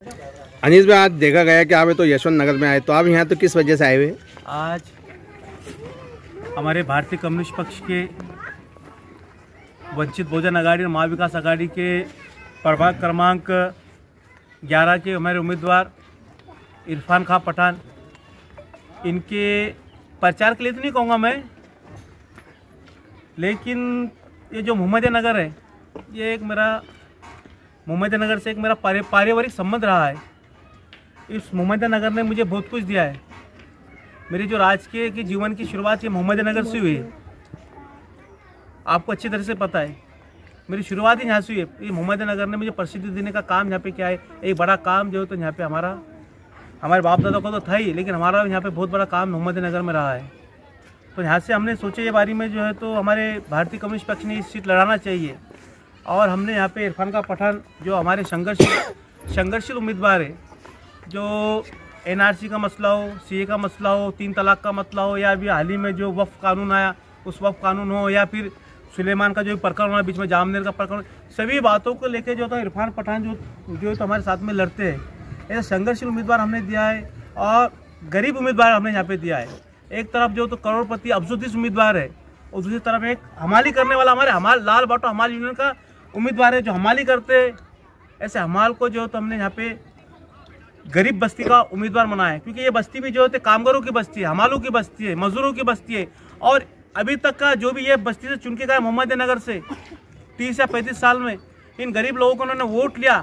अनीस भाई, आज देखा गया कि आप तो यशवंत नगर में आए, तो आप यहाँ तो किस वजह से आए हुए? आज हमारे भारतीय कम्युनिस्ट पक्ष के वंचित बहुजन अघाड़ी और महा विकास अघाड़ी के प्रभाग क्रमांक 11 के हमारे उम्मीदवार इरफान खां पठान, इनके प्रचार के लिए तो नहीं कहूँगा मैं, लेकिन ये जो मोहम्मदिया नगर है, ये एक मेरा मोहम्मदिया नगर से एक मेरा पारिवारिक संबंध रहा है। इस मोहम्मदिया नगर ने मुझे बहुत कुछ दिया है। मेरी जो राजकीय के जीवन की शुरुआत ये मोहम्मदिया नगर से हुई है, आपको अच्छी तरह से पता है। मेरी शुरुआत ही यहाँ से हुई है। ये मोहम्मदिया नगर ने मुझे प्रसिद्धि देने का काम यहाँ पे क्या है, एक बड़ा काम जो है तो यहाँ पे हमारे बाप दादा को तो था ही, लेकिन हमारा यहाँ पे बहुत बड़ा काम मोहम्मदिया नगर में रहा है। तो यहाँ से हमने सोचे ये बारी में जो है तो हमारे भारतीय कम्युनिस्ट पक्ष ने इस सीट लड़ाना चाहिए, और हमने यहाँ पे इरफान खां पठान जो हमारे संघर्षशील उम्मीदवार है, जो NRC का मसला हो, CA का मसला हो, 3 तलाक का मसला हो, या अभी हाल ही में जो वक्फ कानून आया उस वक्फ कानून हो, या फिर सुलेमान का जो प्रकरण हुआ बीच में, जामनेर का प्रकरण, सभी बातों को लेके जो था इरफान पठान जो तो हमारे साथ में लड़ते हैं। ऐसा संघर्षशील उम्मीदवार हमने दिया है, और गरीब उम्मीदवार हमने यहाँ पे दिया है। एक तरफ जो तो करोड़पति अफजुद्दीन उम्मीदवार है, और दूसरी तरफ एक हमाली करने वाला हमारे लाल बाटो हमाल यूनियन का उम्मीदवार है जो हमाली करते हैं। ऐसे हमाल को जो तो हमने यहाँ पे गरीब बस्ती का उम्मीदवार बनाया है, क्योंकि ये बस्ती भी जो होते कामगारों की बस्ती है, हमालों की बस्ती है, मजदूरों की बस्ती है। और अभी तक का जो भी ये बस्ती से चुन के गया मोहम्मदिया नगर से 30 या 35 साल में, इन गरीब लोगों को उन्होंने वोट लिया,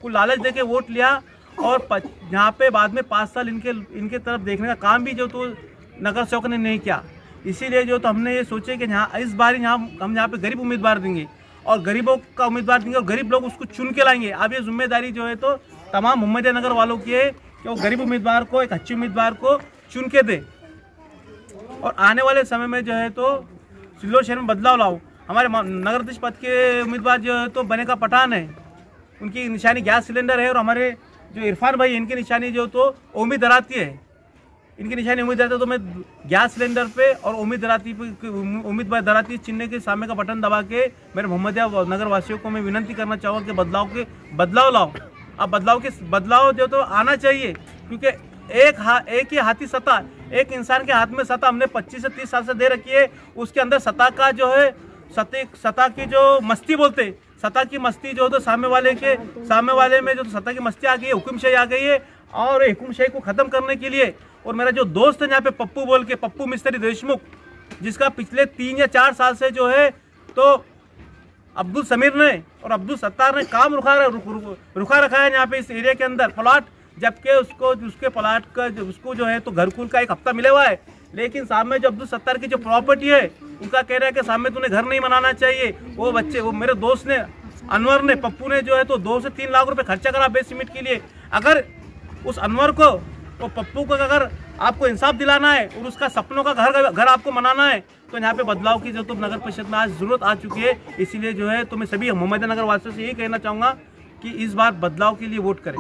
कुछ लालच दे के वोट लिया, और यहाँ पे बाद में 5 साल इनके तरफ देखने का काम भी जो तो नगर सेवक ने नहीं किया। इसीलिए जो तो हमने ये सोचे कि यहाँ इस बार हम यहाँ पे गरीब उम्मीदवार देंगे, और गरीबों का उम्मीदवार देंगे, और गरीब लोग उसको चुन के लाएंगे। अब ये जिम्मेदारी जो है तो तमाम मोहम्मदिया नगर वालों की है कि वो गरीब उम्मीदवार को, एक अच्छे उम्मीदवार को चुन के दे, और आने वाले समय में जो है तो सिल्लोड शहर में बदलाव लाओ। हमारे नगर अध्यक्ष पद के उम्मीदवार जो है तो बने का पठान है, उनकी निशानी गैस सिलेंडर है, और हमारे जो इरफान भाई इनकी निशानी जो तो उम्मीद दराती है, इनकी निशानी उम्मीद दराती है। तो मैं गैस सिलेंडर पे और उम्मीद दराती चिन्ह के सामने का बटन दबा के मेरे मोहम्मदिया नगर वासियों को मैं विनती करना चाहूँगा कि बदलाव लाओ। अब बदलाव जो तो आना चाहिए, क्योंकि एक ही हाथी सत्ता, एक इंसान के हाथ में सत्ता हमने 25 से 30 साल से दे रखी है। उसके अंदर सत्ता का जो है सत्ता की जो मस्ती बोलते, सत्ता की मस्ती जो तो सामने वाले में जो तो सत्ता की मस्ती आ गई है, हुक्मशाही आ गई है, और हुक्मशाही को खत्म करने के लिए। और मेरा जो दोस्त है यहाँ पे पप्पू मिस्त्री देशमुख, जिसका पिछले 3 या 4 साल से जो है तो अब्दुल समीर ने और अब्दुल सत्तार ने काम रुका रखा है यहाँ पे इस एरिया के अंदर प्लाट, जबकि उसके प्लाट का उसको जो है तो घरकुल का 1 हफ्ता मिला हुआ है। लेकिन सामने जो अब्दुल सत्तार की जो प्रॉपर्टी है, उनका कह रहा है कि सामने तूने घर नहीं बनाना चाहिए। वो मेरे दोस्त ने अनवर ने, पप्पू ने जो है तो 2 से 3 लाख रुपए खर्चा करा बेस सीमेंट के लिए। अगर उस अनवर को और पप्पू को अगर आपको इंसाफ दिलाना है और उसका सपनों का घर आपको मनाना है, तो यहाँ पे बदलाव की जो तो नगर परिषद में आज जरूरत आ चुकी है। इसीलिए जो है तो मैं सभी मोहम्मदिया नगर वासियों से यही कहना चाहूँगा कि इस बार बदलाव के लिए वोट करें।